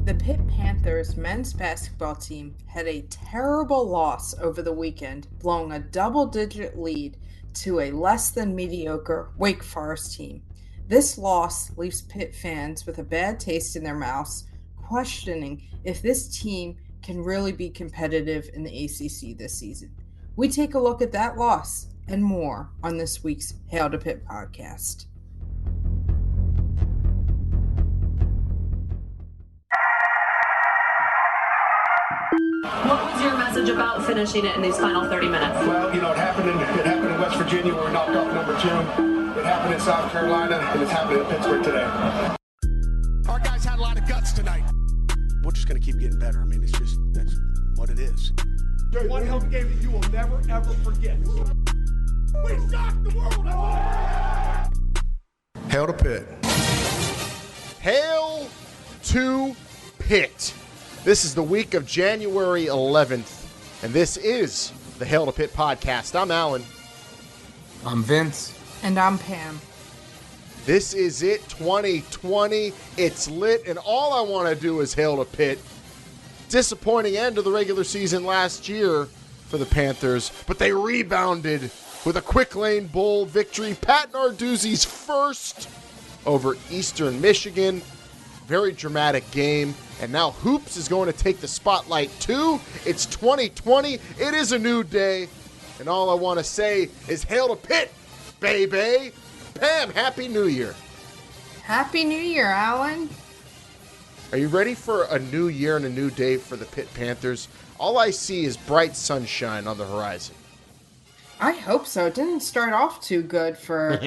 The Pitt Panthers men's basketball team had a terrible loss over the weekend, blowing a double-digit lead to a less than mediocre Wake Forest team. This loss leaves Pitt fans with a bad taste in their mouths, questioning if this team can really be competitive in the ACC this season. We take a look at that loss and more on this week's Hail to Pitt podcast. What was your message about finishing it in these final 30 minutes? Well, it happened in West Virginia where we knocked off number 2. It happened in South Carolina, and it's happening in Pittsburgh today. Our guys had a lot of guts tonight. We're just going to keep getting better. I mean, that's what it is. One hell of a game that you will never, ever forget. We shocked the world! Hail to Pitt. Hail to Pitt. This is the week of January 11th, and this is the Hail to Pitt podcast. I'm Alan. I'm Vince. And I'm Pam. This is it, 2020. It's lit, and all I want to do is hail to Pitt. Disappointing end of the regular season last year for the Panthers, but they rebounded with a quick lane bowl victory. Pat Narduzzi's first over Eastern Michigan. Very dramatic game. And now Hoops is going to take the spotlight too. It's 2020. It is a new day. And all I want to say is hail to Pitt, baby. Pam, Happy New Year. Happy New Year, Alan. Are you ready for a new year and a new day for the Pitt Panthers? All I see is bright sunshine on the horizon. I hope so. It didn't start off too good for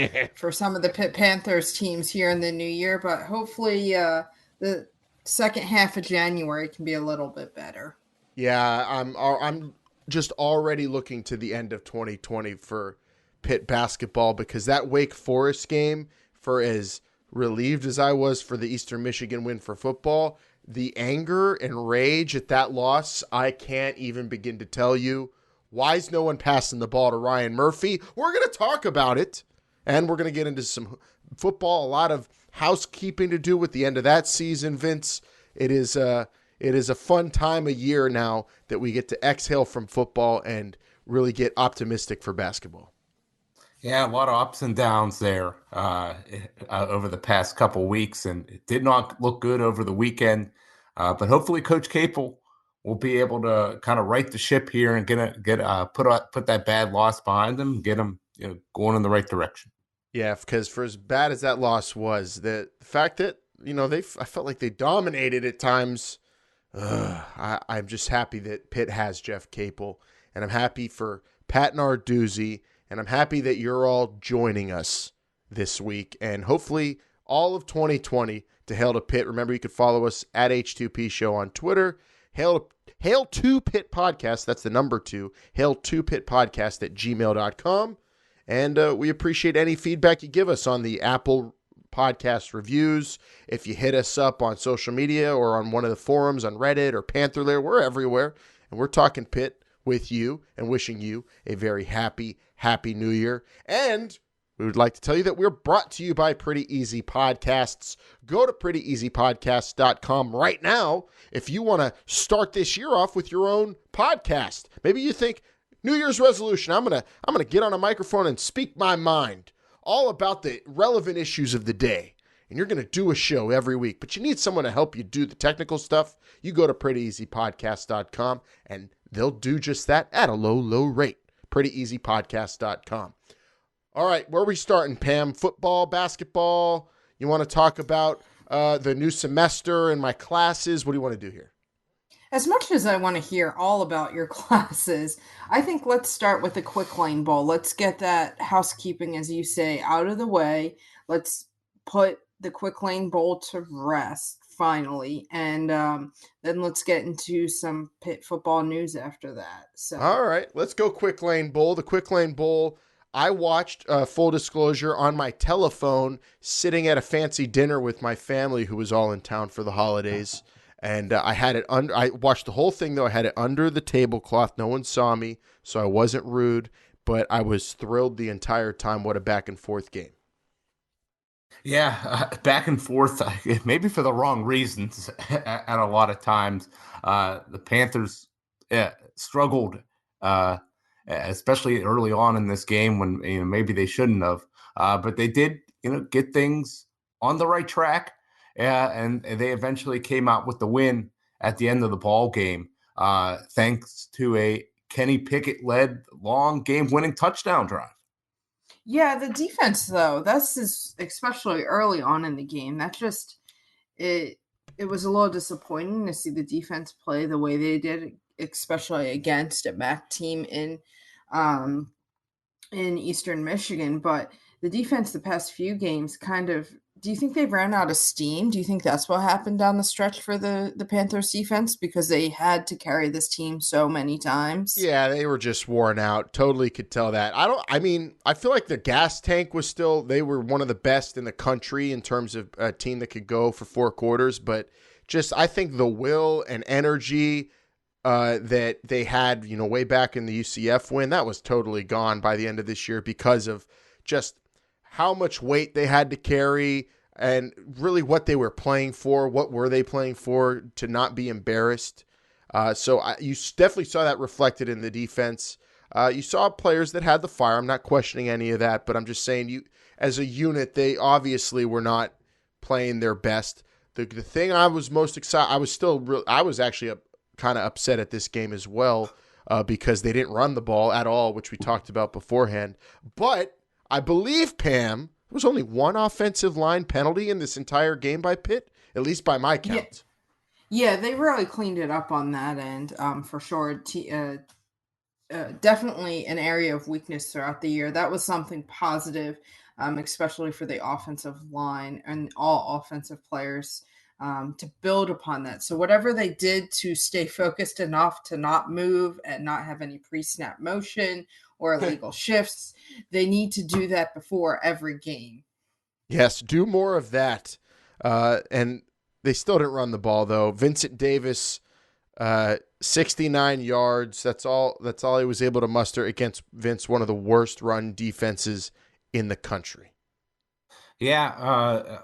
some of the Pitt Panthers teams here in the new year, but hopefully the second half of January can be a little bit better. Yeah, I'm just already looking to the end of 2020 for Pitt basketball, because that Wake Forest game, for as relieved as I was for the Eastern Michigan win for football, the anger and rage at that loss, I can't even begin to tell you. Why is no one passing the ball to Ryan Murphy? We're going to talk about it, and we're going to get into some football, a lot of housekeeping to do with the end of that season, Vince. It is a fun time of year now that we get to exhale from football and really get optimistic for basketball. Yeah, a lot of ups and downs there over the past couple weeks, and it did not look good over the weekend. But hopefully Coach Capel will be able to kind of right the ship here and put that bad loss behind them, get them going in the right direction. Yeah, because for as bad as that loss was, the fact that I felt like they dominated at times. I'm just happy that Pitt has Jeff Capel, and I'm happy for Pat Narduzzi, and I'm happy that you're all joining us this week, and hopefully all of 2020 to Hail to Pitt. Remember, you can follow us at H2P Show on Twitter. Hail to Pitt Podcast, that's the number 2, Hail to Pitt Podcast at gmail.com. And we appreciate any feedback you give us on the Apple Podcast reviews. If you hit us up on social media or on one of the forums on Reddit or Panther Lair, we're everywhere. And we're talking Pitt with you and wishing you a very happy New Year. And we would like to tell you that we're brought to you by Pretty Easy Podcasts. Go to prettyeasypodcasts.com right now if you want to start this year off with your own podcast. Maybe you think, New Year's resolution, I'm gonna get on a microphone and speak my mind all about the relevant issues of the day. And you're going to do a show every week, but you need someone to help you do the technical stuff. You go to prettyeasypodcast.com and they'll do just that at a low rate. prettyeasypodcast.com. All right, where are we starting, Pam? Football, basketball? You want to talk about the new semester and my classes? What do you want to do here? As much as I want to hear all about your classes, I think let's start with the Quick Lane Bowl. Let's get that housekeeping, as you say, out of the way. Let's put the Quick Lane Bowl to rest, finally. And then let's get into some Pitt football news after that. So, all right, let's go Quick Lane Bowl. The Quick Lane Bowl, I watched, full disclosure, on my telephone, sitting at a fancy dinner with my family who was all in town for the holidays. And I had it under. I watched the whole thing, though. I had it under the tablecloth. No one saw me, so I wasn't rude. But I was thrilled the entire time. What a back and forth game. Yeah, back and forth, maybe for the wrong reasons at a lot of times. The Panthers struggled, especially early on in this game when maybe they shouldn't have, but they did get things on the right track, and they eventually came out with the win at the end of the ball game, thanks to a Kenny Pickett led long game winning touchdown drive. Yeah, the defense though, especially early on in the game. That just it it was a little disappointing to see the defense play the way they did, especially against a MAC team um in Eastern Michigan. But the defense the past few games kind of, do you think they've ran out of steam? Do you think that's what happened down the stretch for the Panthers defense because they had to carry this team so many times? Yeah, they were just worn out. Totally could tell that. I feel like the gas tank was still, they were one of the best in the country in terms of a team that could go for 4 quarters, but just, I think the will and energy that they had, way back in the UCF win, that was totally gone by the end of this year because of just how much weight they had to carry and really what they were playing for. What were they playing for to not be embarrassed? You definitely saw that reflected in the defense. You saw players that had the fire. I'm not questioning any of that, but I'm just saying, you as a unit, they obviously were not playing their best. The thing I was most excited, I was actually kind of upset at this game as well, because they didn't run the ball at all, which we talked about beforehand. But I believe, Pam, there was only one offensive line penalty in this entire game by Pitt, at least by my count. Yeah, they really cleaned it up on that end, for sure. Definitely an area of weakness throughout the year. That was something positive, especially for the offensive line and all offensive players, to build upon that. So whatever they did to stay focused enough to not move and not have any pre-snap motion or illegal shifts, they need to do that before every game. Yes, do more of that. And they still didn't run the ball, though. Vincent Davis, 69 yards. That's all he was able to muster against Vince, one of the worst run defenses in the country. Yeah,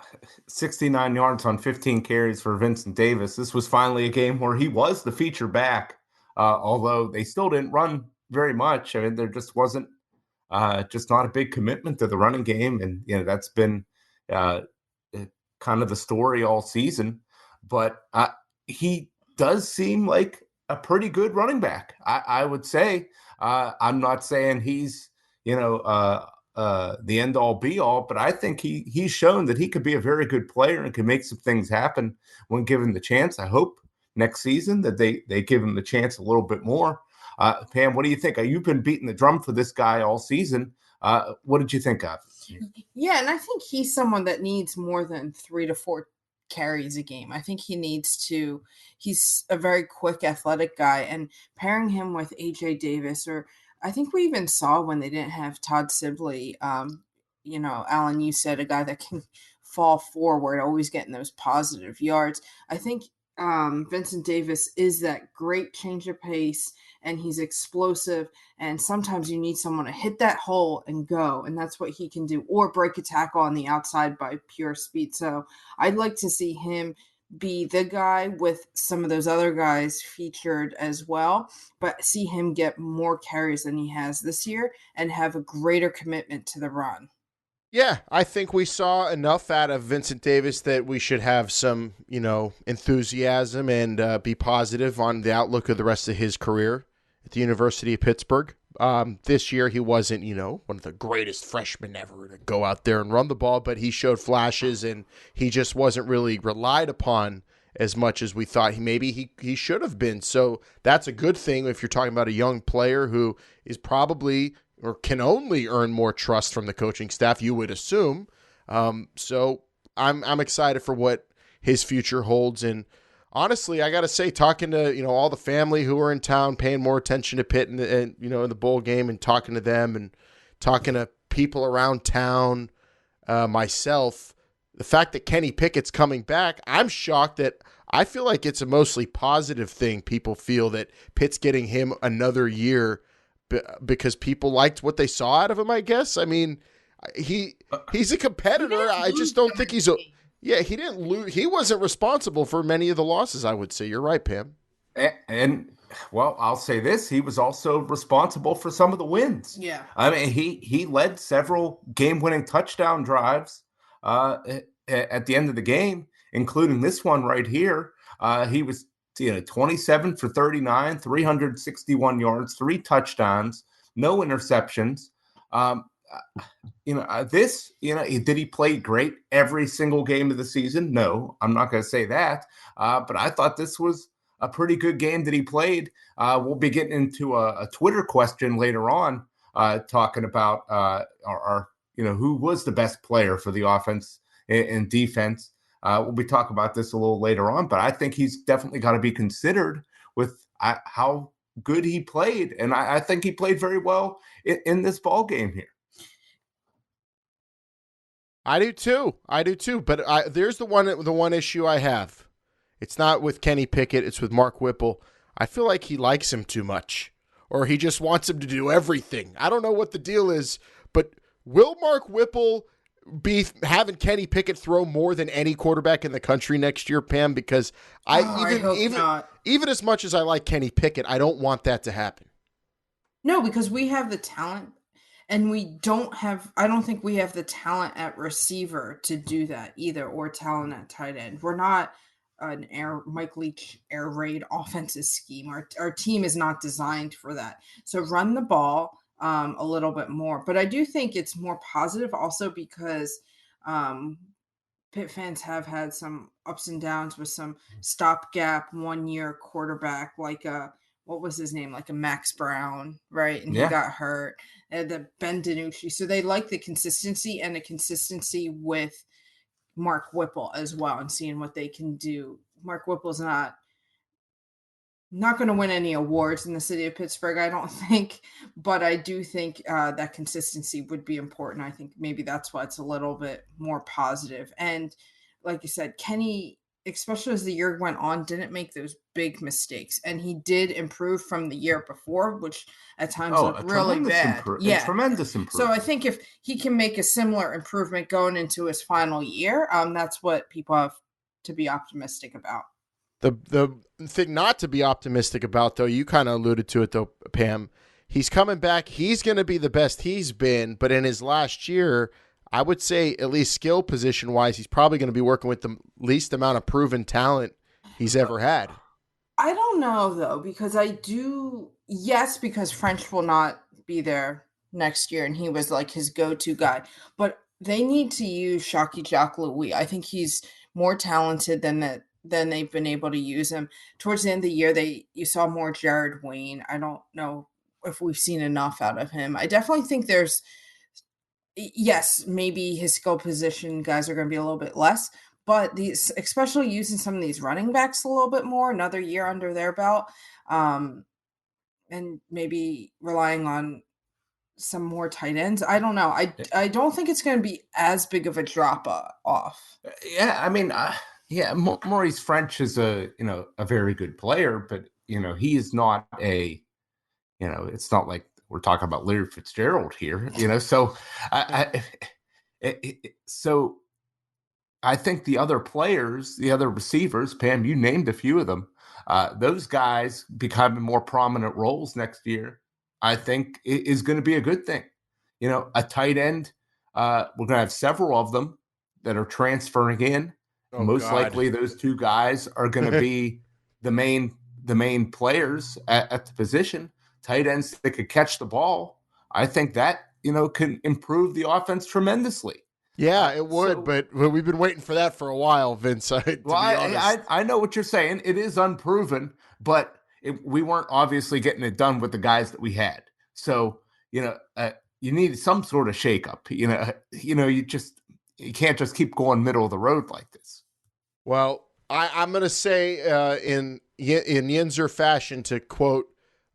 69 yards on 15 carries for Vincent Davis. This was finally a game where he was the feature back, although they still didn't run very much. I mean, there just wasn't just not a big commitment to the running game, and that's been uh, kind of the story all season. But he does seem like a pretty good running back. I would say. I'm not saying he's the end all be all, but I think he's shown that he could be a very good player and can make some things happen when given the chance. I hope next season that they give him the chance a little bit more. Pam, what do you think? You've been beating the drum for this guy all season. What did you think of? Yeah, and I think he's someone that needs more than 3 to 4 carries a game. I think he's a very quick, athletic guy, and pairing him with AJ Davis, or I think we even saw when they didn't have Todd Sibley, Alan, you said a guy that can fall forward, always getting those positive yards. I think Vincent Davis is that great change of pace, and he's explosive. And sometimes you need someone to hit that hole and go, and that's what he can do, or break a tackle on the outside by pure speed. So I'd like to see him be the guy with some of those other guys featured as well, but see him get more carries than he has this year and have a greater commitment to the run. Yeah, I think we saw enough out of Vincent Davis that we should have some, enthusiasm and be positive on the outlook of the rest of his career at the University of Pittsburgh. This year he wasn't, one of the greatest freshmen ever to go out there and run the ball, but he showed flashes and he just wasn't really relied upon as much as we thought he should have been. So that's a good thing if you're talking about a young player who is probably or can only earn more trust from the coaching staff, you would assume. So I'm excited for what his future holds. And honestly, I got to say, talking to, all the family who are in town, paying more attention to Pitt in the bowl game and talking to them and talking to people around town, myself, the fact that Kenny Pickett's coming back, I'm shocked that I feel like it's a mostly positive thing. People feel that Pitt's getting him another year because people liked what they saw out of him, I guess. I mean, He's a competitor. I just don't think he's a. Yeah, he didn't lose. He wasn't responsible for many of the losses, I would say. You're right, Pam. And well, I'll say this: he was also responsible for some of the wins. Yeah. I mean, he led several game-winning touchdown drives at the end of the game, including this one right here. He was 27 for 39, 361 yards, 3 touchdowns, no interceptions. Did he play great every single game of the season? No, I'm not going to say that. But I thought this was a pretty good game that he played. We'll be getting into a Twitter question later on, talking about who was the best player for the offense and defense. We'll be talking about this a little later on, but I think he's definitely got to be considered with how good he played, and I think he played very well in this ball game here. I do too. But there's the one issue I have. It's not with Kenny Pickett. It's with Mark Whipple. I feel like he likes him too much, or he just wants him to do everything. I don't know what the deal is, but will Mark Whipple be having Kenny Pickett throw more than any quarterback in the country next year, Pam? Because I hope not. Even as much as I like Kenny Pickett, I don't want that to happen. No, because we have the talent. And I don't think we have the talent at receiver to do that either, or talent at tight end. We're not an Mike Leach air raid offensive scheme. Our team is not designed for that. So run the ball a little bit more. But I do think it's more positive also because Pitt fans have had some ups and downs with some stopgap 1-year quarterback like what was his name? Like a Max Brown, right? And he got hurt. And the Ben DiNucci. So they like the consistency and the consistency with Mark Whipple as well and seeing what they can do. Mark Whipple's not going to win any awards in the city of Pittsburgh, I don't think. But I do think that consistency would be important. I think maybe that's why it's a little bit more positive. And like you said, Kenny, especially as the year went on, didn't make those big mistakes. And he did improve from the year before, which at times looked really bad. Tremendous improvement. So I think if he can make a similar improvement going into his final year, that's what people have to be optimistic about. The thing not to be optimistic about, though, you kind of alluded to it, though, Pam. He's coming back. He's going to be the best he's been. But in his last year, I would say, at least skill position-wise, he's probably going to be working with the least amount of proven talent he's ever had. I don't know, though, because because French will not be there next year, and he was like his go-to guy. But they need to use Shocky Jacques Louis. I think he's more talented than they've been able to use him. Towards the end of the year, you saw more Jared Wayne. I don't know if we've seen enough out of him. I definitely think yes, maybe his skill position guys are going to be a little bit less, but especially using some of these running backs a little bit more, another year under their belt, and maybe relying on some more tight ends. I don't know. I don't think it's going to be as big of a drop off. Yeah, I mean, Maurice French is a very good player, but he is not it's not like we're talking about Larry Fitzgerald here, So so I think the other players, the other receivers, Pam, you named a few of them. Those guys becoming more prominent roles next year, I think is going to be a good thing. A tight end, we're going to have several of them that are transferring in. Most likely those two guys are going to be the main players at the position. Tight ends that could catch the ball. I think that, can improve the offense tremendously. Yeah, it would, but we've been waiting for that for a while, Vince. I know what you're saying. It is unproven, but we weren't obviously getting it done with the guys that we had. So, you need some sort of shakeup. You can't just keep going middle of the road like this. Well, I'm going to say in Yinzer fashion, to quote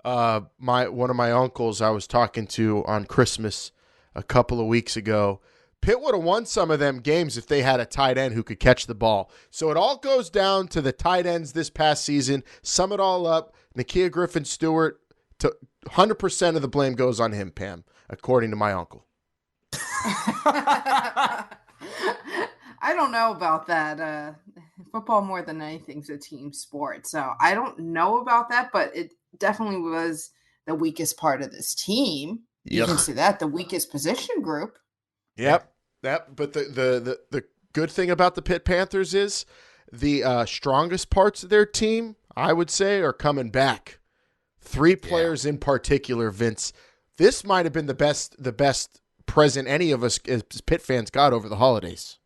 one of my uncles I was talking to on Christmas a couple of weeks ago, Pitt would have won some of them games if they had a tight end who could catch the ball. So it all goes down to the tight ends this past season. Sum it all up, Nakia Griffin-Stewart, 100% of the blame goes on him, Pam, according to my uncle. I don't know about that. Football more than anything is a team sport. So I don't know about that, but it definitely was the weakest part of this team. You can see that, the weakest position group. Yep. But the good thing about the Pitt Panthers is the strongest parts of their team, I would say, are coming back. 3 players in particular, Vince. This might have been the best present any of us as Pitt fans got over the holidays.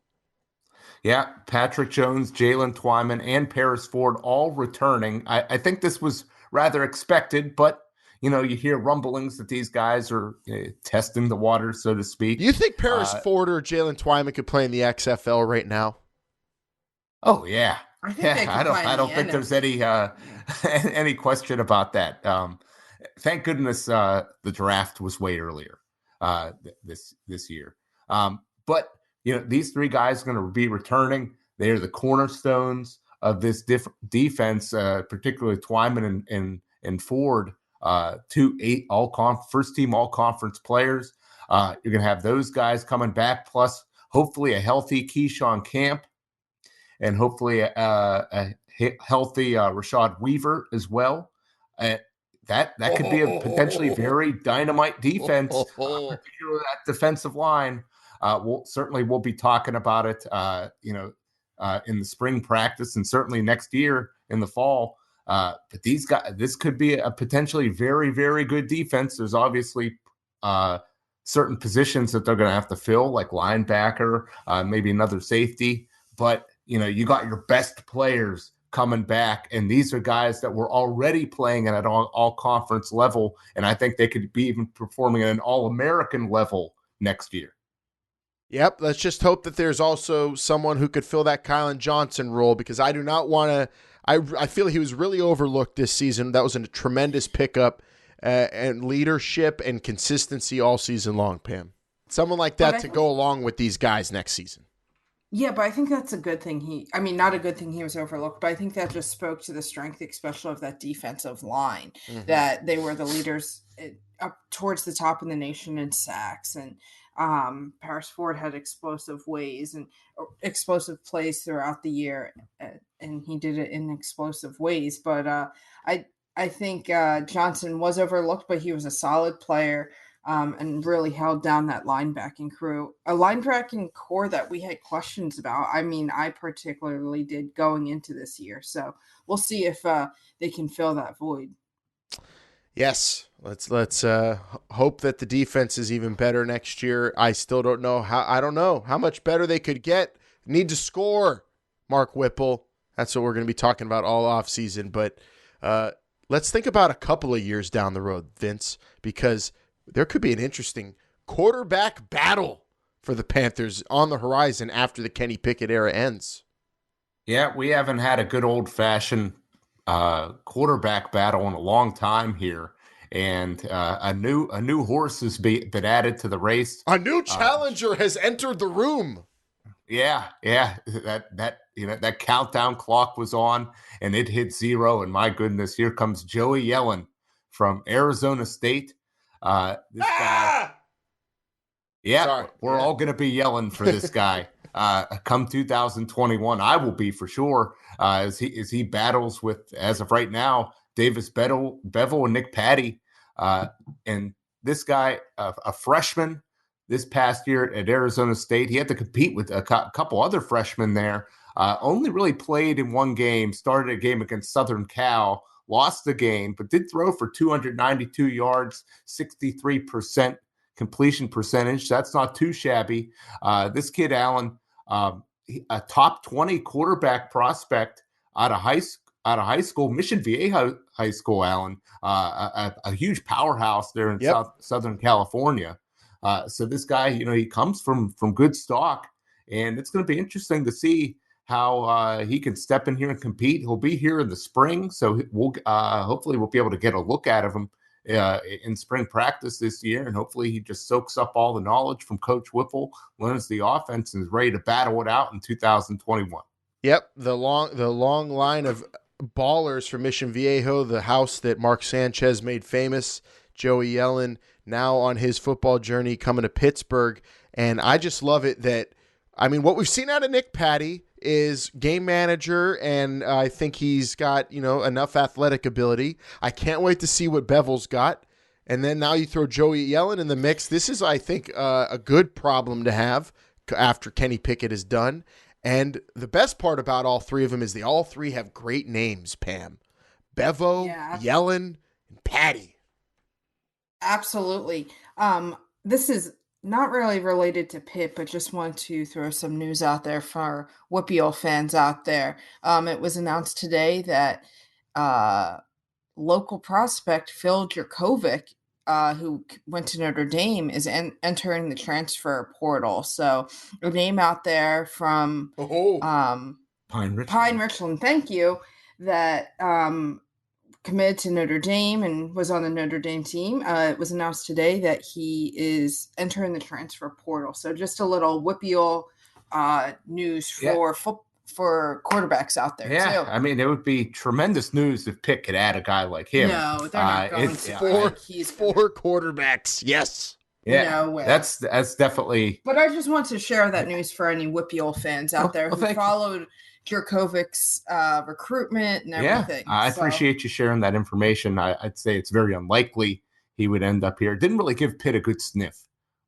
Yeah, Patrick Jones, Jalen Twyman, and Paris Ford all returning. I think this was rather expected, but you hear rumblings that these guys are testing the water, so to speak. Do you think Paris Ford or Jalen Twyman could play in the XFL right now? Oh yeah, I don't think there's any question about that. Thank goodness the draft was way earlier this year. But these 3 guys are going to be returning. They are the cornerstones of this defense, particularly Twyman and Ford, 2 first team all conference players. You're going to have those guys coming back, plus hopefully a healthy Keyshawn Camp, and hopefully a healthy Rashad Weaver as well. That could be a potentially very dynamite defense, particularly that defensive line. We'll be talking about it, in the spring practice and certainly next year in the fall. But these guys, this could be a potentially very, very good defense. There's obviously certain positions that they're going to have to fill, like linebacker, maybe another safety. But you got your best players coming back, and these are guys that were already playing at an all conference level, and I think they could be even performing at an All-American level next year. Yep, let's just hope that there's also someone who could fill that Kylan Johnson role, because I do not want to. I feel he was really overlooked this season. That was a tremendous pickup and leadership and consistency all season long, Pam. Someone like that to go along with these guys next season. Yeah, but I think that's a good thing. Not a good thing he was overlooked, but I think that just spoke to the strength, especially of that defensive line, that they were the leaders up towards the top in the nation in sacks. And Paris Ford had explosive plays throughout the year, and he did it in explosive ways. But I think Johnson was overlooked, but he was a solid player. And really held down that linebacking crew, a linebacking core that we had questions about. I particularly did going into this year. So we'll see if they can fill that void. Yes, let's hope that the defense is even better next year. I still don't know how much better they could get. Need to score, Mark Whipple. That's what we're going to be talking about all offseason. But let's think about a couple of years down the road, Vince, because there could be an interesting quarterback battle for the Panthers on the horizon after the Kenny Pickett era ends. Yeah, we haven't had a good old-fashioned quarterback battle in a long time here, and a new horse has been added to the race. A new challenger has entered the room. Yeah, that countdown clock was on, and it hit 0, and my goodness, here comes Joey Yellen from Arizona State. This guy, we're all going to be yelling for this guy. Come 2021, I will be for sure. As he battles with, as of right now, Davis Bevel and Nick Patty, and this guy, a freshman this past year at Arizona State. He had to compete with a couple other freshmen there. Only really played in one game. Started a game against Southern Cal. Lost the game, but did throw for 292 yards, 63% completion percentage. That's not too shabby. This kid, Allen, a top 20 quarterback prospect out of high school, Mission Viejo High School, Allen, a huge powerhouse there in Southern California. So this guy, he comes from good stock, and it's going to be interesting to see how he can step in here and compete. He'll be here in the spring, so we'll hopefully we'll be able to get a look at him in spring practice this year, and hopefully he just soaks up all the knowledge from Coach Whipple, learns the offense, and is ready to battle it out in 2021. Yep, the long line of ballers from Mission Viejo, the house that Mark Sanchez made famous. Joey Yellen now on his football journey coming to Pittsburgh. And I just love it that, I mean, what we've seen out of Nick Patty is game manager, and I think he's got, enough athletic ability. I can't wait to see what Bevel's got. And then now you throw Joey Yellen in the mix. This is, I think, a good problem to have after Kenny Pickett is done. And the best part about all three of them is they all three have great names, Pam. Bevo, Yellen, and Patty. Absolutely. This is not really related to Pitt, but just want to throw some news out there for WPIAL fans out there. It was announced today that local prospect Phil Jurkovic, who went to Notre Dame, is entering the transfer portal. So a name out there from Pine Richland, thank you, that committed to Notre Dame and was on the Notre Dame team. It was announced today that he is entering the transfer portal. So just a little WPIAL news for quarterbacks out there, too. I mean, it would be tremendous news if Pitt could add a guy like him. No, they're not going to. Four quarterbacks, yes. Yeah, no way. That's definitely. But I just want to share that news for any WPIAL fans out there who followed Jurkovic's recruitment and everything. Yeah, I appreciate you sharing that information. I'd say it's very unlikely he would end up here. Didn't really give Pitt a good sniff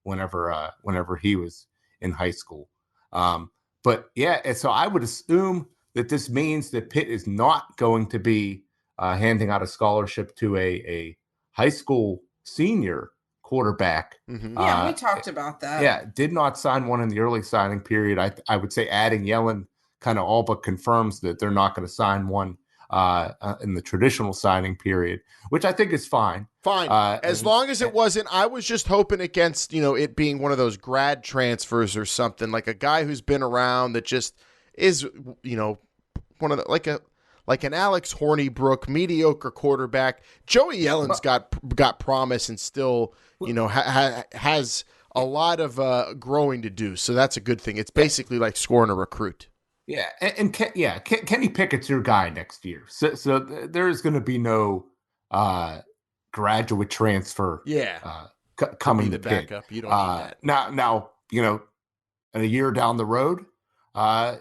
whenever he was in high school. But yeah, and so I would assume that this means that Pitt is not going to be handing out a scholarship to a high school senior quarterback. Mm-hmm. Yeah, we talked about that. Yeah, did not sign one in the early signing period. I would say adding Yellen kind of all but confirms that they're not going to sign one in the traditional signing period, which I think is fine. Fine. As long as it wasn't, I was just hoping against, it being one of those grad transfers or something, like a guy who's been around that just is, one of the, like an Alex Hornibrook, mediocre quarterback. Joey Yellen's got promise and still, has a lot of growing to do. So that's a good thing. It's basically like scoring a recruit. Yeah, and Kenny Pickett's your guy next year. So there is going to be no graduate transfer. Coming to Pitt. Backup. You don't need that. Now a year down the road,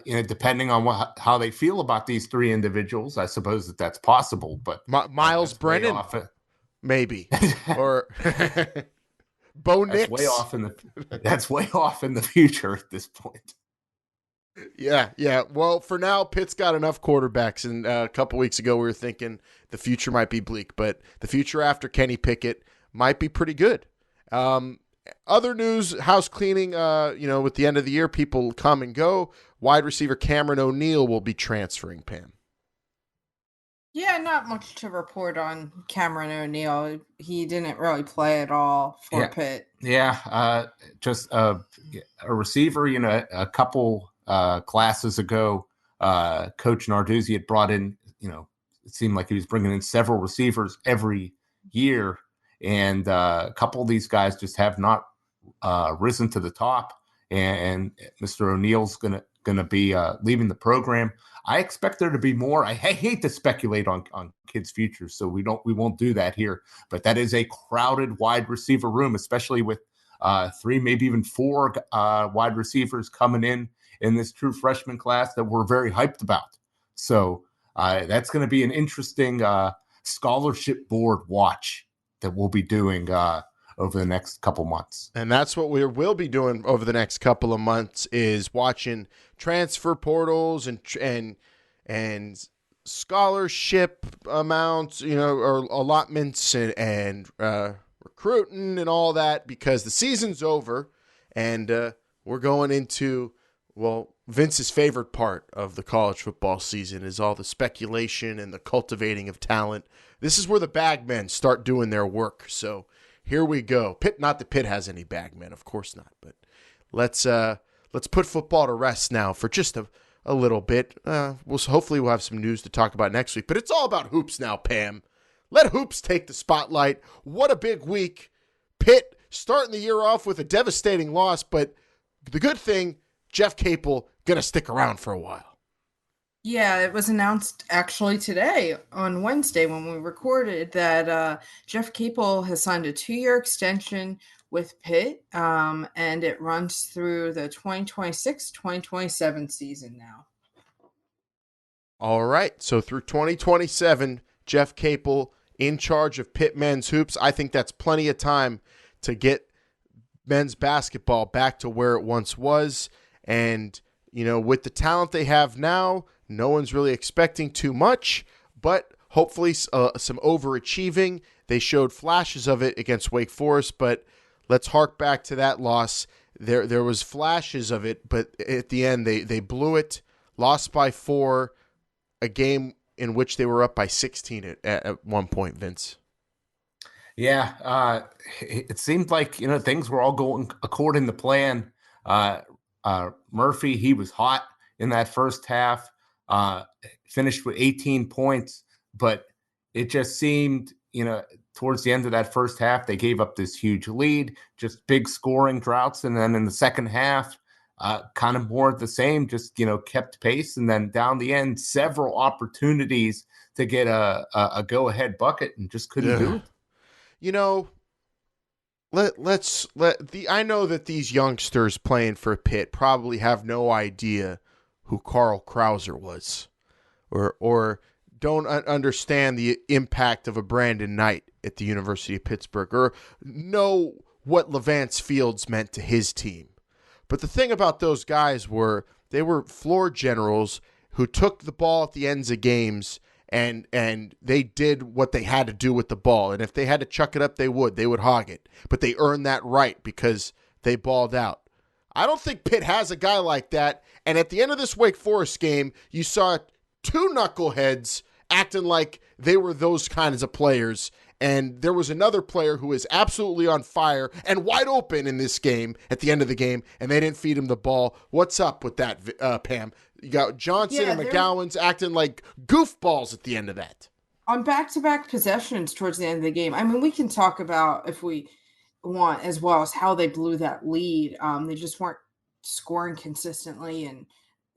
depending on how they feel about these three individuals, I suppose that's possible. But Miles Brennan, maybe, or Bo Nix. That's way off in the future at this point. Yeah. Well, for now, Pitt's got enough quarterbacks. And a couple weeks ago, we were thinking the future might be bleak, but the future after Kenny Pickett might be pretty good. Other news, house cleaning, with the end of the year, people come and go. Wide receiver Cameron O'Neal will be transferring, Pam. Yeah, not much to report on Cameron O'Neal. He didn't really play at all for Pitt. Yeah, just a receiver, a couple classes ago, Coach Narduzzi had brought in, it seemed like he was bringing in several receivers every year. And a couple of these guys just have not risen to the top. And Mr. O'Neal's going to be leaving the program. I expect there to be more. I hate to speculate on kids' futures, so we won't do that here. But that is a crowded wide receiver room, especially with 3, maybe even 4 wide receivers coming in this true freshman class that we're very hyped about. So that's going to be an interesting scholarship board watch that we'll be doing over the next couple months. And that's what we will be doing over the next couple of months, is watching transfer portals and scholarship amounts, or allotments and recruiting and all that, because the season's over and we're going into, Vince's favorite part of the college football season is all the speculation and the cultivating of talent. This is where the bagmen start doing their work. So here we go. Pitt, not that Pitt has any bagmen, of course not, but let's put football to rest now for just a little bit. Hopefully we'll have some news to talk about next week, but it's all about hoops now, Pam. Let hoops take the spotlight. What a big week. Pitt starting the year off with a devastating loss, but the good thing, Jeff Capel going to stick around for a while. Yeah, it was announced actually today on Wednesday when we recorded that Jeff Capel has signed a 2-year extension with Pitt, and it runs through the 2026-2027 season now. All right, so through 2027, Jeff Capel in charge of Pitt men's hoops. I think that's plenty of time to get men's basketball back to where it once was. And, with the talent they have now, no one's really expecting too much, but hopefully some overachieving. They showed flashes of it against Wake Forest, but let's hark back to that loss. There was flashes of it, but at the end they blew it, lost by 4, a game in which they were up by 16 at one point, Vince. Yeah, it seemed like, things were all going according to plan. Murphy, he was hot in that first half, finished with 18 points, but it just seemed, towards the end of that first half, they gave up this huge lead, just big scoring droughts. And then in the second half, kind of more of the same, just, kept pace. And then down the end, several opportunities to get a go-ahead bucket and just couldn't do it. I know that these youngsters playing for Pitt probably have no idea who Carl Krauser was or don't understand the impact of a Brandon Knight at the University of Pittsburgh or know what Levance Fields meant to his team. But the thing about those guys they were floor generals who took the ball at the ends of games and they did what they had to do with the ball. And if they had to chuck it up, they would hog it. But they earned that right because they balled out. I don't think Pitt has a guy like that. And at the end of this Wake Forest game, you saw 2 knuckleheads acting like they were those kinds of players. And there was another player who was absolutely on fire and wide open in this game at the end of the game, and they didn't feed him the ball. What's up with that, Pam? You got Johnson and McGowan's acting like goofballs at the end of that. On back-to-back possessions towards the end of the game, I mean, we can talk about, if we want, as well as how they blew that lead. They just weren't scoring consistently, and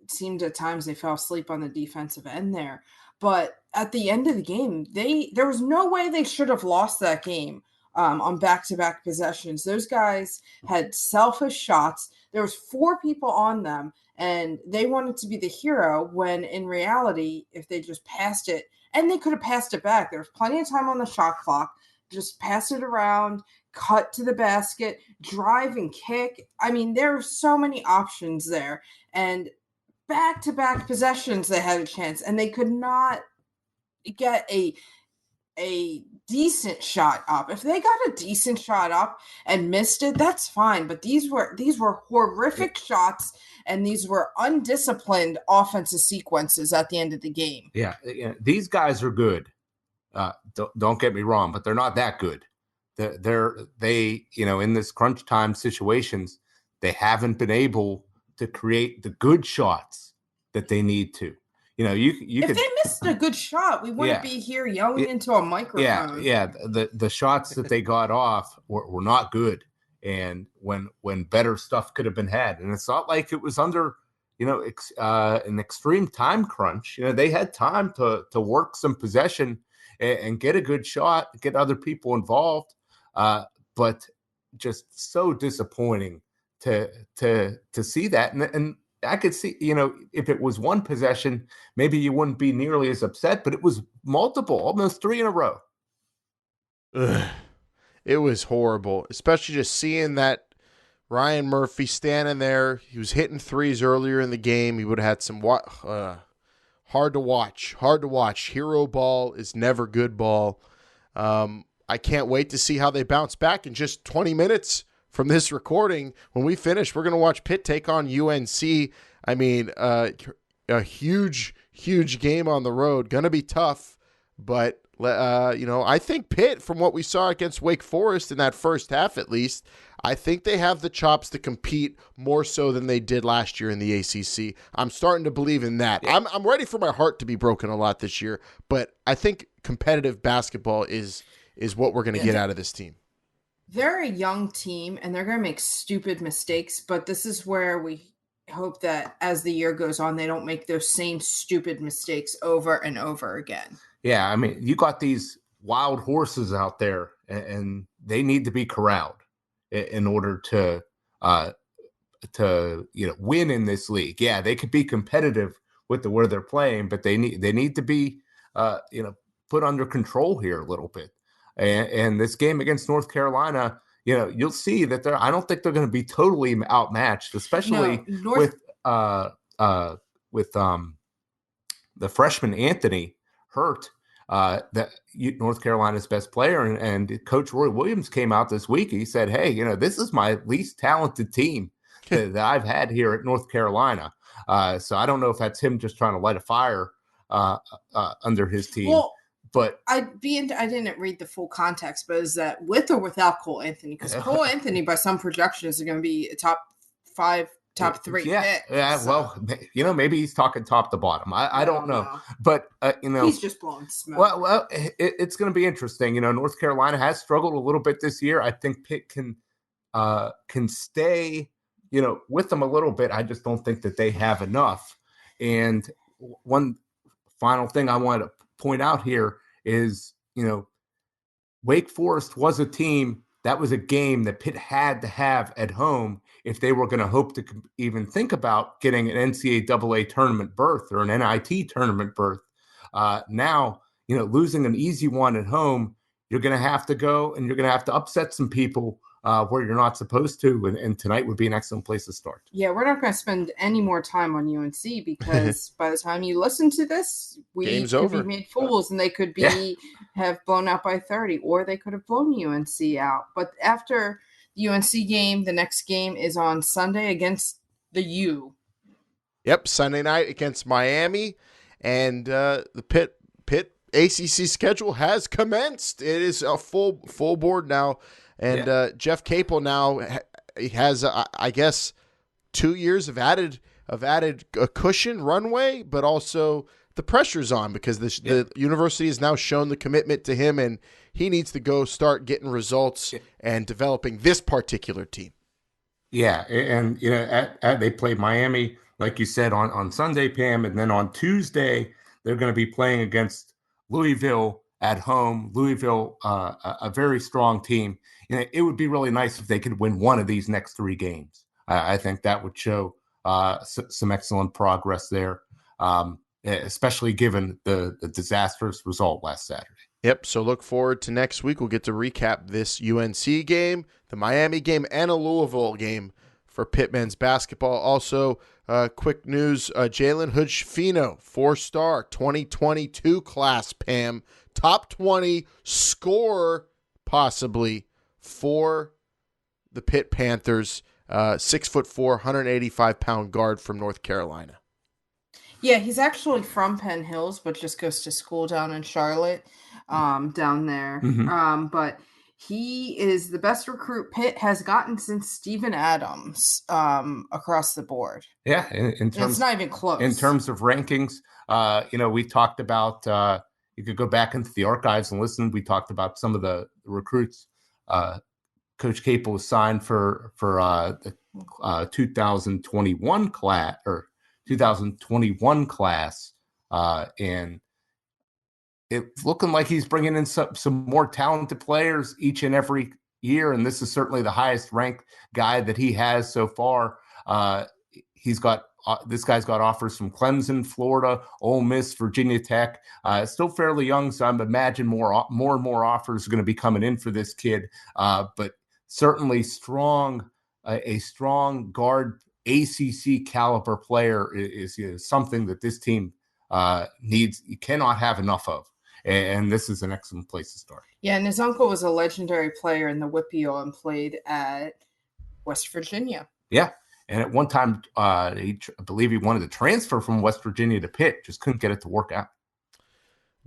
it seemed at times they fell asleep on the defensive end there. But at the end of the game, there was no way they should have lost that game on back-to-back possessions. Those guys had selfish shots. There was 4 people on them, and they wanted to be the hero when in reality, if they just passed it, and they could have passed it back. There was plenty of time on the shot clock. Just pass it around, cut to the basket, drive and kick. I mean, there are so many options there. And back-to-back possessions, they had a chance, and they could not get a decent shot up. If they got a decent shot up and missed it, that's fine. But these were horrific shots, and these were undisciplined offensive sequences at the end of the game. Yeah, these guys are good. Don't get me wrong, but they're not that good. They in this crunch time situations, they haven't been able to create the good shots that they need to. If they missed a good shot, we wouldn't be here yelling into a microphone. Yeah. The shots that they got off were not good, and when better stuff could have been had, and it's not like it was under an extreme time crunch. They had time to work some possession and get a good shot, get other people involved, but just so disappointing to see that. And I could see, if it was one possession, maybe you wouldn't be nearly as upset, but it was multiple, almost 3 in a row. Ugh. It was horrible, especially just seeing that Ryan Murphy standing there. He was hitting threes earlier in the game. He would have had some hard to watch. Hero ball is never good ball. I can't wait to see how they bounce back in just 20 minutes. From this recording, when we finish, we're going to watch Pitt take on UNC. I mean, a huge game on the road. Going to be tough, but, I think Pitt, from what we saw against Wake Forest in that first half at least, I think they have the chops to compete more so than they did last year in the ACC. I'm starting to believe in that. Yeah. I'm ready for my heart to be broken a lot this year, but I think competitive basketball is what we're going to get out of this team. They're a young team, and they're going to make stupid mistakes, but this is where we hope that as the year goes on, they don't make those same stupid mistakes over and over again. Yeah, I mean, you got these wild horses out there, and they need to be corralled. in order to win in this league. Yeah, they could be competitive with where they're playing, but they need to be put under control here a little bit. And this game against North Carolina, you'll see that I don't think they're going to be totally outmatched, especially with the freshman Anthony hurt. That North Carolina's best player, and Coach Roy Williams came out this week. He said, "Hey, this is my least talented team that I've had here at North Carolina." So I don't know if that's him just trying to light a fire under his team. Well, but I didn't read the full context, but is that with or without Cole Anthony? Because Cole Anthony, by some projections, is going to be a top 5, top 3 pick. Yeah. So. Well, maybe he's talking top to bottom. I don't know. But he's just blowing smoke. Well, it's going to be interesting. North Carolina has struggled a little bit this year. I think Pitt can stay, with them a little bit. I just don't think that they have enough. And one final thing I want to point out here is, Wake Forest was a team that was a game that Pitt had to have at home if they were going to hope to even think about getting an NCAA tournament berth or an NIT tournament berth. Now, losing an easy one at home, you're going to have to go and you're going to have to upset some people where you're not supposed to. And tonight would be an excellent place to start. Yeah, we're not going to spend any more time on UNC because by the time you listen to this, Game's could over. be made fools and they could have blown out by 30, or they could have blown UNC out. But after the UNC game, the next game is on Sunday against the U. Yep, Sunday night against Miami, and the Pitt ACC schedule has commenced. It is a full board now. And Jeff Capel now has, I guess, 2 years of added cushion runway, but also the pressure's on because the university has now shown the commitment to him, and he needs to go start getting results and developing this particular team. Yeah, and they play Miami, like you said, on Sunday, Pam, and then on Tuesday they're going to be playing against Louisville at home. Louisville, a very strong team. It would be really nice if they could win one of these next 3 games. I think that would show some excellent progress there, especially given the disastrous result last Saturday. Yep, so look forward to next week. We'll get to recap this UNC game, the Miami game, and a Louisville game for Pitt men's basketball. Also, quick news, Jalen Hood-Schifino, 4-star 2022 class, Pam, top 20 scorer possibly for the Pitt Panthers, 6'4", 185-pound guard from North Carolina. Yeah, he's actually from Penn Hills, but just goes to school down in Charlotte, down there. Mm-hmm. But he is the best recruit Pitt has gotten since Steven Adams, across the board. Yeah, in terms, it's not even close. In terms of rankings, we talked about. You could go back into the archives and listen. We talked about some of the recruits. Coach Capel was signed for the 2021 class or 2021 class, and it's looking like he's bringing in some more talented players each and every year. And this is certainly the highest ranked guy that he has so far. This guy's got offers from Clemson, Florida, Ole Miss, Virginia Tech. Still fairly young, so I'm imagine more and more offers are going to be coming in for this kid. But certainly a strong guard, ACC caliber player is something that this team needs. You cannot have enough of. And this is an excellent place to start. Yeah, and his uncle was a legendary player in the WPIAL and played at West Virginia. Yeah. And at one time, I believe he wanted to transfer from West Virginia to Pitt, just couldn't get it to work out.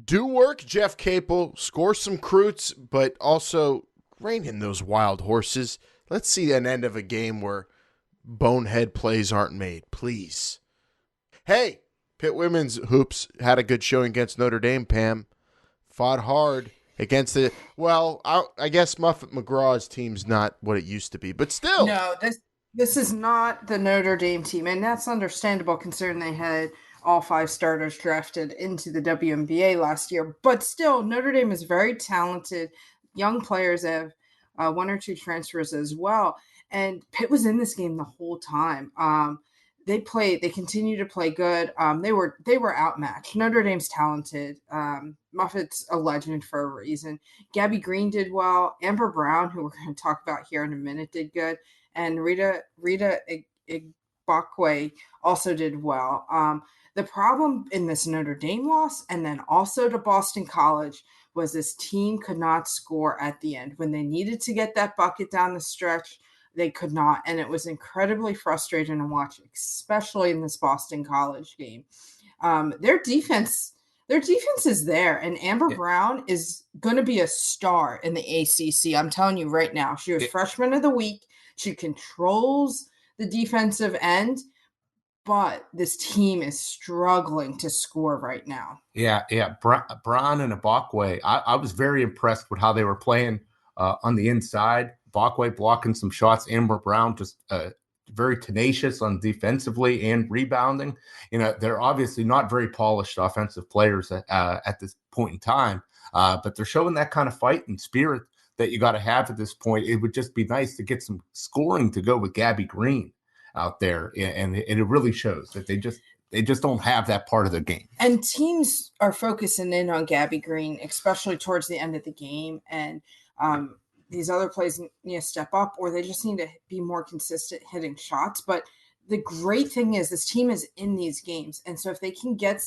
Do work, Jeff Capel. Score some recruits, but also rein in those wild horses. Let's see an end of a game where bonehead plays aren't made, please. Hey, Pitt women's hoops had a good showing against Notre Dame, Pam. Fought hard against I guess Muffet McGraw's team's not what it used to be, but still. No, this is not the Notre Dame team, and that's understandable considering they had all 5 starters drafted into the WNBA last year. But still, Notre Dame is very talented. Young players have one or two transfers as well. And Pitt was in this game the whole time. They continue to play good. They were outmatched. Notre Dame's talented. Moffitt's a legend for a reason. Gabby Green did well. Amber Brown, who we're going to talk about here in a minute, did good. And Rita Igbokwe also did well. The problem in this Notre Dame loss, and then also to Boston College, was this team could not score at the end. When they needed to get that bucket down the stretch, they could not. And it was incredibly frustrating to watch, especially in this Boston College game. Their defense is there. And Amber Brown is going to be a star in the ACC. I'm telling you right now. She was freshman of the week. She controls the defensive end. But this team is struggling to score right now. Yeah. Brown and Igbokwe, I was very impressed with how they were playing on the inside. Igbokwe blocking some shots. Amber Brown just very tenacious on defensively and rebounding. They're obviously not very polished offensive players at this point in time, but they're showing that kind of fight and spirit that you got to have at this point. It would just be nice to get some scoring to go with Gabby Green out there, and it really shows that they just don't have that part of the game. And teams are focusing in on Gabby Green, especially towards the end of the game, and these other players need to step up, or they just need to be more consistent hitting shots. But the great thing is this team is in these games, and so if they can get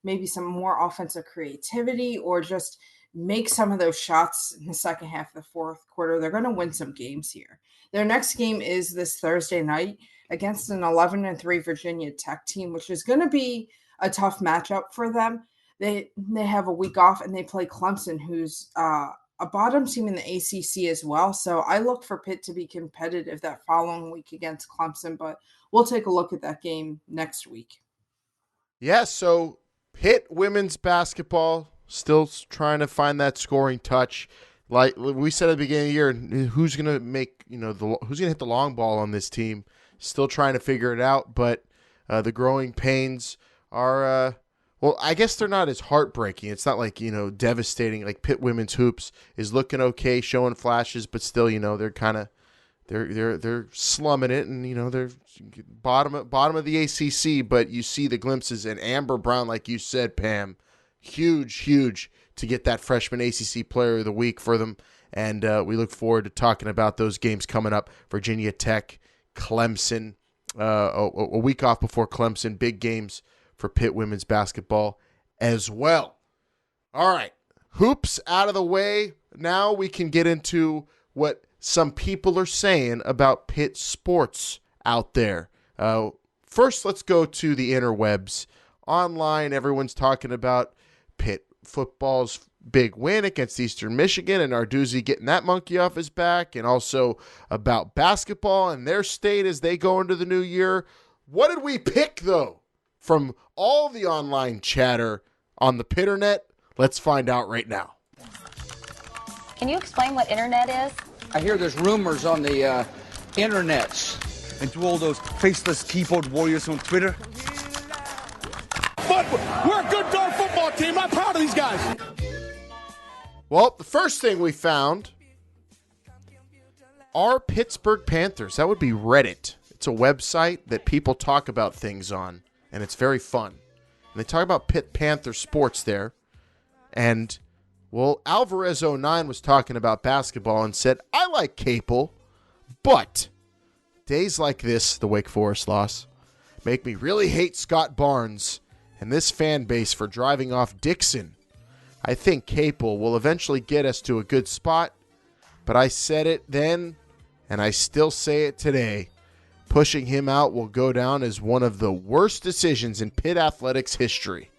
maybe some more offensive creativity, or just make some of those shots in the second half of the fourth quarter, they're going to win some games here. Their next game is this Thursday night against an 11-3 Virginia Tech team, which is going to be a tough matchup for them. They have a week off, and they play Clemson, who's a bottom team in the ACC as well. So I look for Pitt to be competitive that following week against Clemson, but we'll take a look at that game next week. Yeah, so Pitt women's basketball still trying to find that scoring touch. Like we said at the beginning of the year, who's going to make, who's going to hit the long ball on this team? Still trying to figure it out, but the growing pains are, well, I guess they're not as heartbreaking. It's not like, devastating. Like Pitt women's hoops is looking okay, showing flashes, but still, they're kind of, they're slumming it, and they're bottom of the ACC. But you see the glimpses, and Amber Brown, like you said, Pam, huge to get that freshman ACC Player of the Week for them, and we look forward to talking about those games coming up. Virginia Tech, Clemson, a week off before Clemson. Big games for Pitt women's basketball as well. All right, hoops out of the way. Now we can get into what some people are saying about Pitt sports out there. First, let's go to the interwebs. Online, everyone's talking about Pitt football's big win against Eastern Michigan and Narduzzi getting that monkey off his back, and also about basketball and their state as they go into the new year. What did we pick, though, from all the online chatter on the Pitternet? Let's find out right now. Can you explain what internet is? I hear there's rumors on the internets. And to all those faceless keyboard warriors on Twitter. But we're a good darn football team. I'm proud of these guys. Well, the first thing we found are Pittsburgh Panthers. That would be Reddit. It's a website that people talk about things on, and it's very fun. And they talk about Pitt Panther sports there. And, well, Alvarez09 was talking about basketball and said, I like Capel, but days like this, the Wake Forest loss, make me really hate Scott Barnes and this fan base for driving off Dixon. I think Capel will eventually get us to a good spot, but I said it then, and I still say it today. Pushing him out will go down as one of the worst decisions in Pitt athletics history.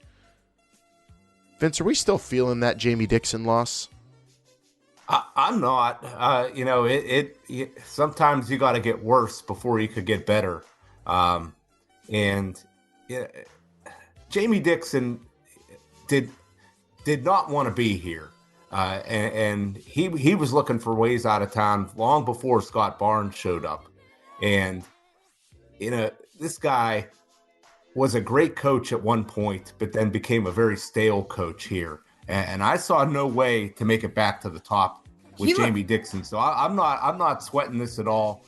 Vince, are we still feeling that Jamie Dixon loss? I'm not. Sometimes you got to get worse before you could get better. Jamie Dixon did not want to be here. And he was looking for ways out of town long before Scott Barnes showed up. And, this guy was a great coach at one point, but then became a very stale coach here. And I saw no way to make it back to the top with Jamie Dixon. So I'm not sweating this at all.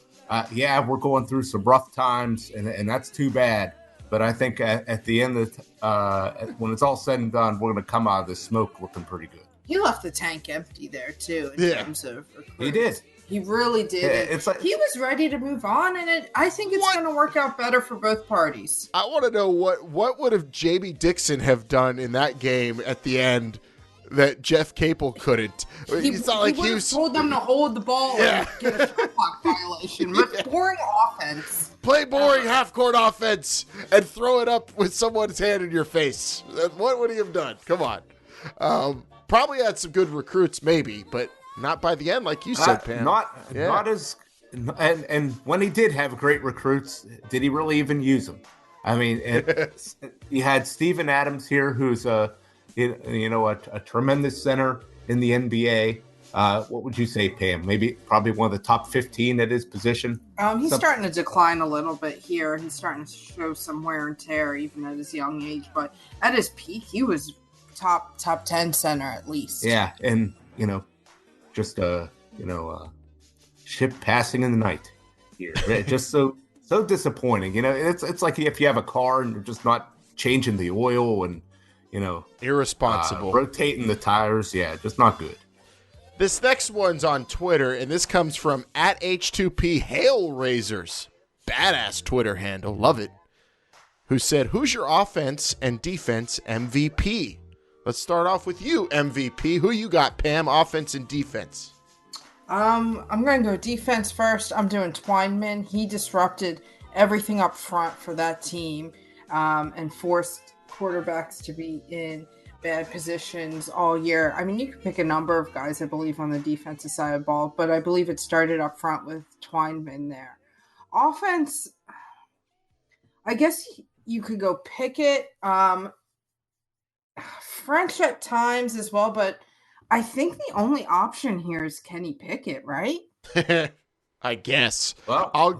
Yeah, we're going through some rough times, and that's too bad. But I think at the end of when it's all said and done, we're going to come out of this smoke looking pretty good. He left the tank empty there too in terms of recruits. He did. He really did. Yeah, it's like, he was ready to move on, and I think it's going to work out better for both parties. I want to know what would have Jamie Dixon have done in that game at the end that Jeff Capel couldn't. It's not like he was told them to hold the ball and get a shot clock violation. But boring offense. Play boring half-court offense and throw it up with someone's hand in your face. What would he have done? Come on. Probably had some good recruits, maybe, but not by the end, like you said, Pam. Not as and when he did have great recruits, did he really even use them? I mean, you had Steven Adams here, who's a tremendous center in the NBA. What would you say, Pam? Probably one of the top 15 at his position. He's starting to decline a little bit here. He's starting to show some wear and tear, even at his young age. But at his peak, he was top 10 center at least. Yeah, and just ship passing in the night here. Just so disappointing. It's like if you have a car and you're just not changing the oil and irresponsible, rotating the tires. Yeah, just not good. This next one's on Twitter, and this comes from @H2P Hail Razors, badass Twitter handle, love it. Who said, "Who's your offense and defense MVP?" Let's start off with you, MVP. Who you got, Pam? Offense and defense. I'm going to go defense first. I'm doing Twineman. He disrupted everything up front for that team and forced quarterbacks to be in bad positions all year. I mean, you could pick a number of guys, I believe, on the defensive side of the ball, but I believe it started up front with Twineman there. Offense, I guess you could go Pickett. French at times as well, but I think the only option here is Kenny Pickett, right? I guess. Well, I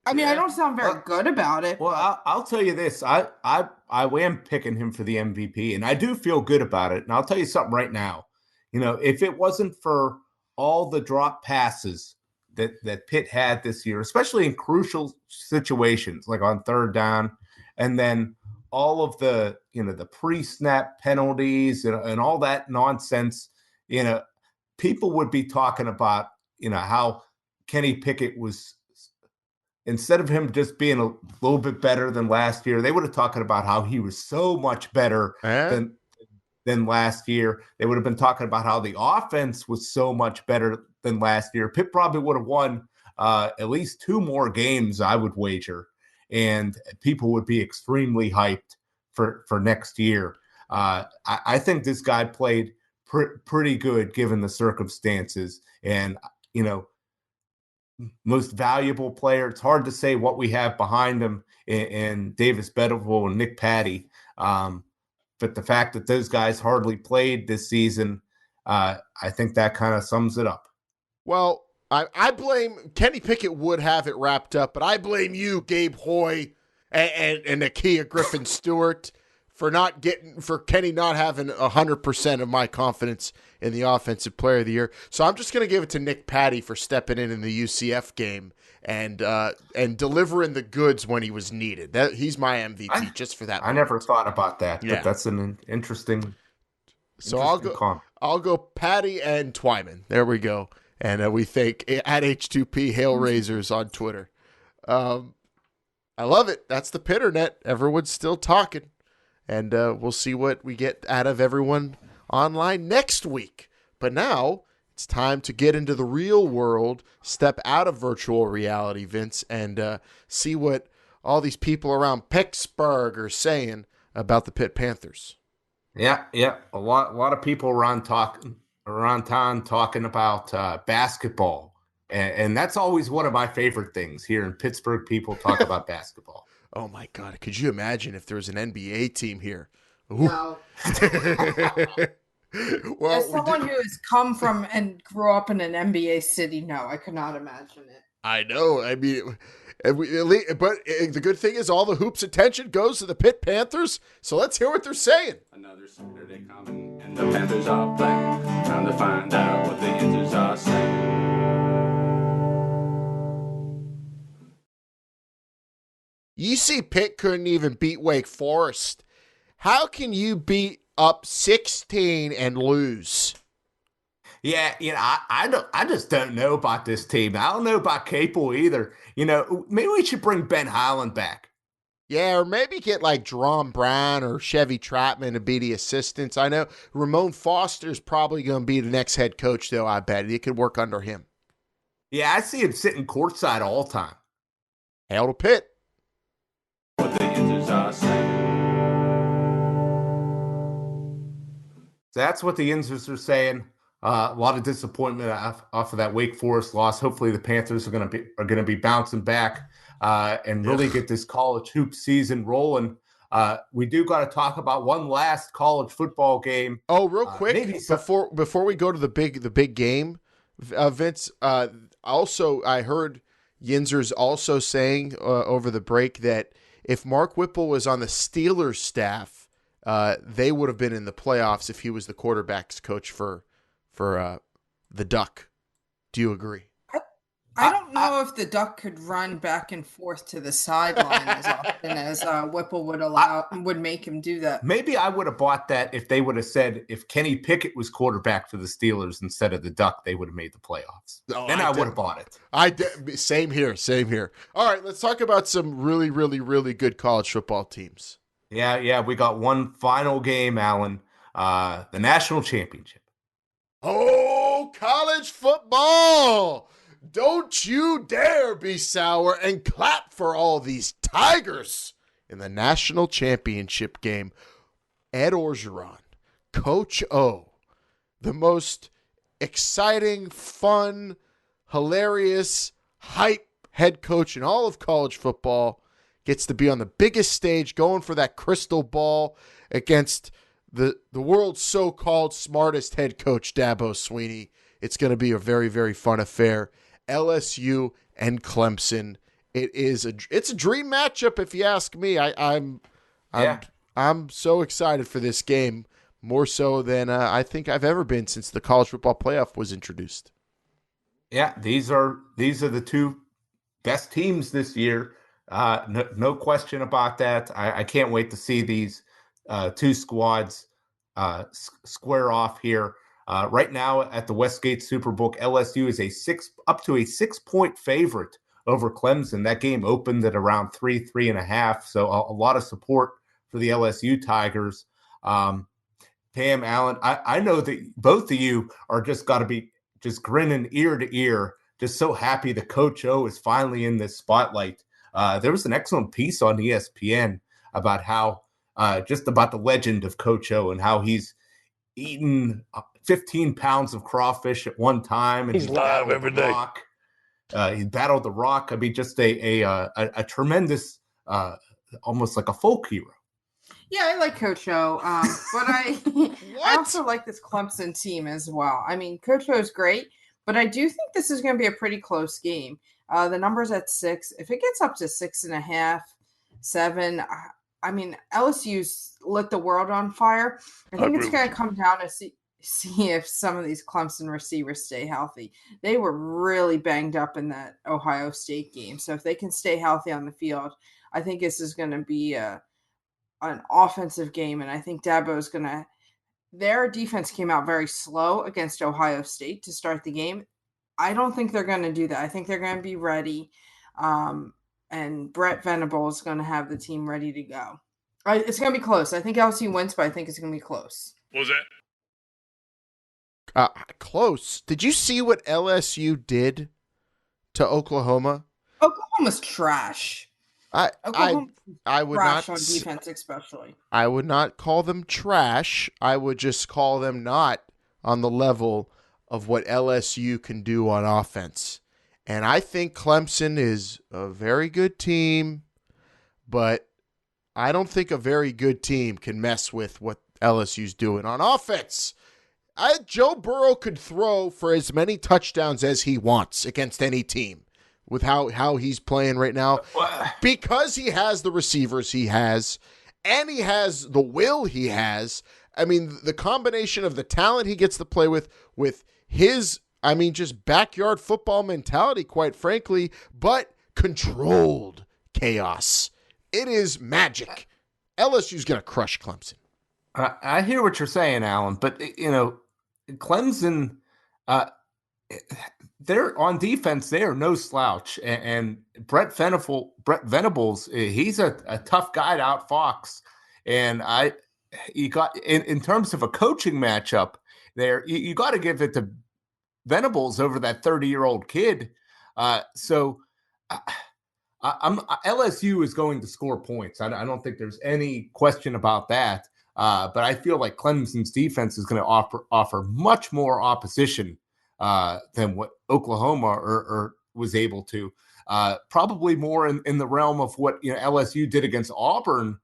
don't sound very good about it. Well, I'll tell you this. I am picking him for the MVP, and I do feel good about it. And I'll tell you something right now. If it wasn't for all the drop passes that Pitt had this year, especially in crucial situations like on third down, and then all of the the pre-snap penalties and all that nonsense, people would be talking about how Kenny Pickett was, instead of him just being a little bit better than last year, they would have talking about how he was so much better than last year. They would have been talking about how the offense was so much better than last year. Pitt probably would have won at least 2 more games, I would wager, and people would be extremely hyped for next year. I think this guy played pretty good given the circumstances, and most valuable player. It's hard to say what we have behind him in Davis Bedeville and Nick Patty. But the fact that those guys hardly played this season, I think that kind of sums it up. Well, I blame Kenny Pickett would have it wrapped up, but I blame you, Gabe Hoy, and Nakia Griffin-Stewart for Kenny not having 100% of my confidence in the offensive player of the year. So I'm just going to give it to Nick Patty for stepping in the UCF game and delivering the goods when he was needed. He's my MVP just for that. I never thought about that, yeah. But that's an interesting. So I'll go Patty and Twyman. There we go. And we thank @H2P Hail Razors on Twitter. I love it. That's the Pitternet. Everyone's still talking. And we'll see what we get out of everyone online next week. But now it's time to get into the real world, step out of virtual reality, Vince, and see what all these people around Pittsburgh are saying about the Pitt Panthers. Yeah. A lot of people around town talking about basketball. And that's always one of my favorite things here in Pittsburgh. People talk about basketball. Oh, my God. Could you imagine if there was an NBA team here? No. Well, as someone who has come from and grew up in an NBA city, no, I could not imagine it. I know. I mean, but the good thing is all the hoops attention goes to the Pitt Panthers. So let's hear what they're saying. Another Saturday coming, and the Panthers are playing. Time to find out what You see Pitt couldn't even beat Wake Forest. How can you beat up 16 and lose? Yeah, I just don't know about this team. I don't know about Capel either. Maybe we should bring Ben Highland back. Yeah, or maybe get like Jerome Brown or Chevy Trapman to be the assistants. I know Ramon Foster's probably going to be the next head coach, though, I bet. It could work under him. Yeah, I see him sitting courtside all the time. Hail to Pitt. What the Yinzers are saying. That's what the Yinzers are saying. A lot of disappointment off of that Wake Forest loss. Hopefully, the Panthers are going to be bouncing back and really get this college hoop season rolling. We do got to talk about one last college football game. Oh, real quick before we go to the big game, Vince. Also, I heard Yinzers also saying over the break that if Mark Whipple was on the Steelers staff, they would have been in the playoffs if he was the quarterback's coach for the Duck. Do you agree? I don't know if the Duck could run back and forth to the sideline as often as Whipple would make him do that. Maybe I would have bought that if they would have said if Kenny Pickett was quarterback for the Steelers instead of the Duck, they would have made the playoffs. Then I would have bought it. Same here. All right, let's talk about some really, really, really good college football teams. Yeah, we got one final game, Alan. The national championship. Oh, college football! Don't you dare be sour and clap for all these Tigers in the national championship game. Ed Orgeron, Coach O, the most exciting, fun, hilarious, hype head coach in all of college football, gets to be on the biggest stage going for that crystal ball against the world's so-called smartest head coach, Dabo Swinney. It's going to be a very, very fun affair. LSU and Clemson. It's a dream matchup if you ask me. I'm so excited for this game, more so than I think I've ever been since the college football playoff was introduced. Yeah, these are the two best teams this year. No question about that. I can't wait to see these two squads square off here. Right now at the Westgate Superbook, LSU is up to a 6-point favorite over Clemson. That game opened at around 3.5. So a lot of support for the LSU Tigers. Pam, Allen, I know that both of you are just got to be just grinning ear to ear, just so happy that Coach O is finally in this spotlight. There was an excellent piece on ESPN about how just about the legend of Coach O and how he's eaten 15 pounds of crawfish at one time, and he's live every day. He battled the Rock. I mean, just a tremendous, almost like a folk hero. Yeah, I like Coach O, but I also like this Clemson team as well. I mean, Coach O is great, but I do think this is going to be a pretty close game. The number's at 6. If it gets up to 6.5, 7, I mean, LSU's lit the world on fire. I think it's going to come down to see if some of these Clemson receivers stay healthy. They were really banged up in that Ohio State game. So if they can stay healthy on the field, I think this is going to be an offensive game. And I think Dabo's going to – their defense came out very slow against Ohio State to start the game. I don't think they're going to do that. I think they're going to be ready. And Brett Venables is going to have the team ready to go. It's going to be close. I think LSU wins, but I think it's going to be close. What was that? Close. Did you see what LSU did to Oklahoma? Oklahoma's trash. I would trash not on defense, especially. I would not call them trash. I would just call them not on the level of what LSU can do on offense. And I think Clemson is a very good team, but I don't think a very good team can mess with what LSU's doing on offense. Joe Burrow could throw for as many touchdowns as he wants against any team with how he's playing right now because he has the receivers he has and he has the will he has. I mean, the combination of the talent he gets to play with his, just backyard football mentality, quite frankly, but controlled chaos. It is magic. LSU's going to crush Clemson. I hear what you're saying, Alan, but Clemson, they're on defense. They are no slouch, and Brett Venables, he's a tough guy to outfox. And you got in terms of a coaching matchup there, you got to give it to Venables over that 30-year-old kid. So LSU is going to score points. I don't think there's any question about that. But I feel like Clemson's defense is going to offer much more opposition than what Oklahoma or was able to. Probably more in the realm of what LSU did against Auburn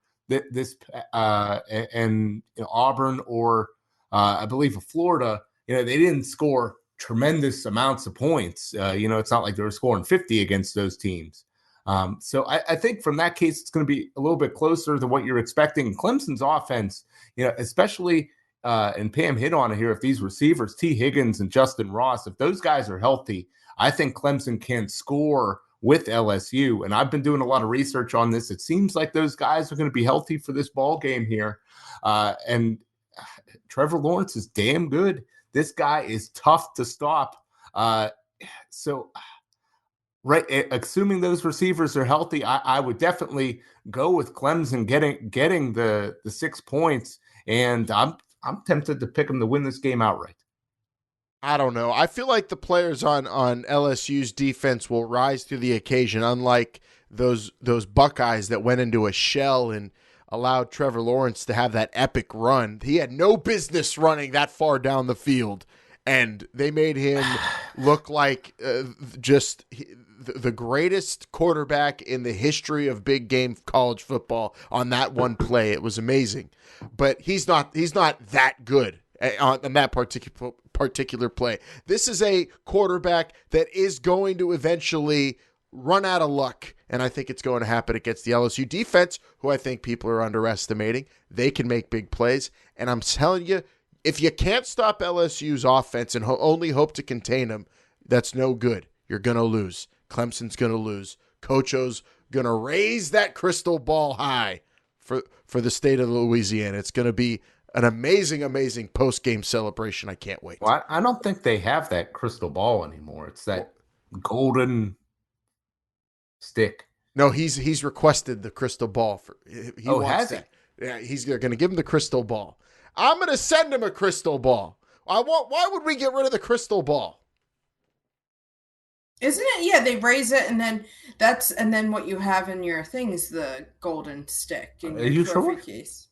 and Auburn or I believe Florida. They didn't score tremendous amounts of points. It's not like they were scoring 50 against those teams. So I think from that case, it's going to be a little bit closer to what you're expecting. Clemson's offense, especially, and Pam hit on it here, if these receivers, T. Higgins and Justin Ross, if those guys are healthy, I think Clemson can score with LSU. And I've been doing a lot of research on this. It seems like those guys are going to be healthy for this ball game here. And Trevor Lawrence is damn good. This guy is tough to stop. Right, assuming those receivers are healthy, I would definitely go with Clemson getting the 6 points, and I'm tempted to pick them to win this game outright. I don't know. I feel like the players on LSU's defense will rise to the occasion, unlike those Buckeyes that went into a shell and allowed Trevor Lawrence to have that epic run. He had no business running that far down the field, and they made him look like just the greatest quarterback in the history of big game college football on that one play. It was amazing. But he's not that good on that particular play. This is a quarterback that is going to eventually run out of luck, and I think it's going to happen against the LSU defense, who I think people are underestimating. They can make big plays, and I'm telling you, if you can't stop LSU's offense and only hope to contain them, that's no good. You're going to lose. Clemson's going to lose. Coach O's going to raise that crystal ball high for the state of Louisiana. It's going to be an amazing, amazing post-game celebration. I can't wait. Well, I don't think they have that crystal ball anymore. It's that golden stick. No, he's requested the crystal ball. Has he? Yeah, he's going to give him the crystal ball. I'm going to send him a crystal ball. Why would we get rid of the crystal ball? Isn't it? Yeah, they raise it, and then what you have in your thing is the golden stick in your trophy case.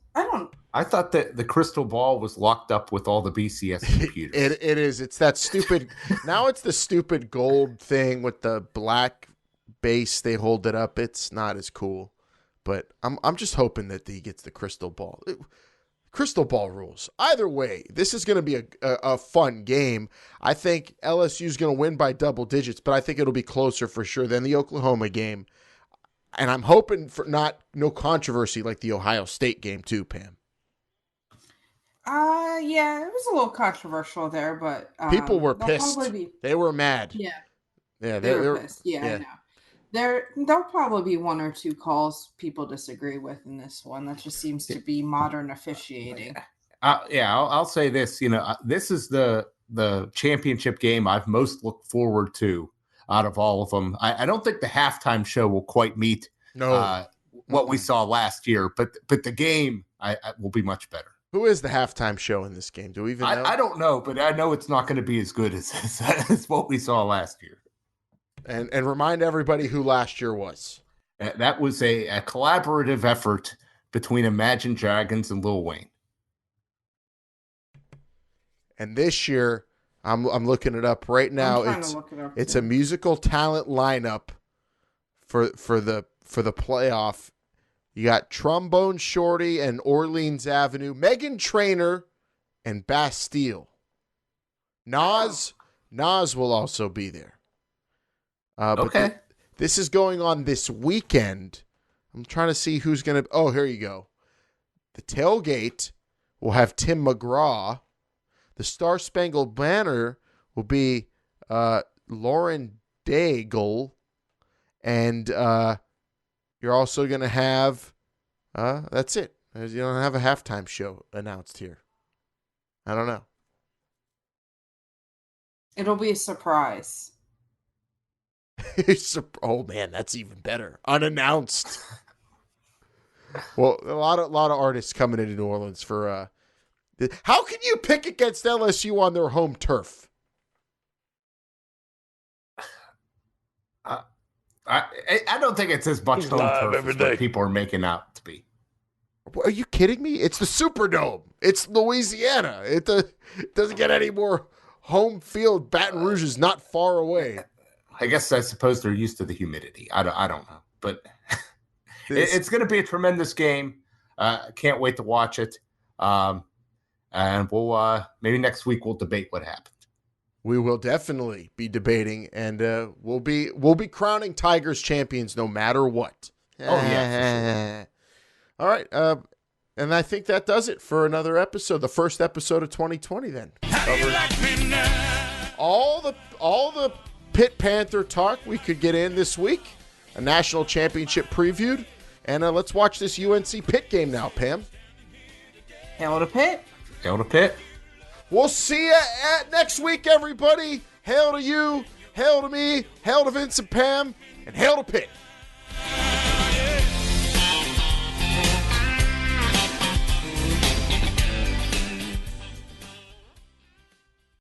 I thought that the crystal ball was locked up with all the BCS computers. It is. It's that stupid. Now it's the stupid gold thing with the black base. They hold it up. It's not as cool, but I'm just hoping that he gets the crystal ball. Crystal ball rules. Either way, this is going to be a fun game. I think LSU is going to win by double digits, but I think it'll be closer for sure than the Oklahoma game. And I'm hoping for no controversy like the Ohio State game too, Pam. Yeah, it was a little controversial there, but people were pissed. They were mad. Yeah. Yeah, they were pissed. Yeah, I know. There'll probably be one or two calls people disagree with in this one. That just seems to be modern officiating. I'll say this. This is the championship game I've most looked forward to out of all of them. I don't think the halftime show will quite meet what we saw last year, but the game I will be much better. Who is the halftime show in this game? Do we even know? I don't know, but I know it's not going to be as good as what we saw last year. And remind everybody who last year was. That was a collaborative effort between Imagine Dragons and Lil Wayne. And this year, I'm looking it up right now. It's a musical talent lineup for the playoff. You got Trombone Shorty and Orleans Avenue, Meghan Trainor, and Bastille. Nas will also be there. Okay. This is going on this weekend. I'm trying to see who's going to... Oh, here you go. The tailgate will have Tim McGraw. The Star Spangled Banner will be Lauren Daigle. And You're also going to have, that's it. You don't have a halftime show announced here. I don't know. It'll be a surprise. Oh man, that's even better. Unannounced. Well, a lot of artists coming into New Orleans for. How can you pick against LSU on their home turf? I don't think it's as much home turf as what people are making out to be. Are you kidding me? It's the Superdome. It's Louisiana. It doesn't get any more home field. Baton Rouge is not far away. I suppose they're used to the humidity. I don't know, but it's going to be a tremendous game. Can't wait to watch it. And we'll maybe next week we'll debate what happened. We will definitely be debating, and we'll be crowning Tigers champions no matter what. Oh yeah, for sure. All right, and I think that does it for another episode, the first episode of 2020. Then all the Pitt Panther talk we could get in this week, a national championship previewed, and let's watch this UNC Pitt game now, Pam. Hail to Pitt. Hail to Pitt. We'll see you next week, everybody. Hail to you, hail to me, hail to Vince and Pam, and hail to Pitt.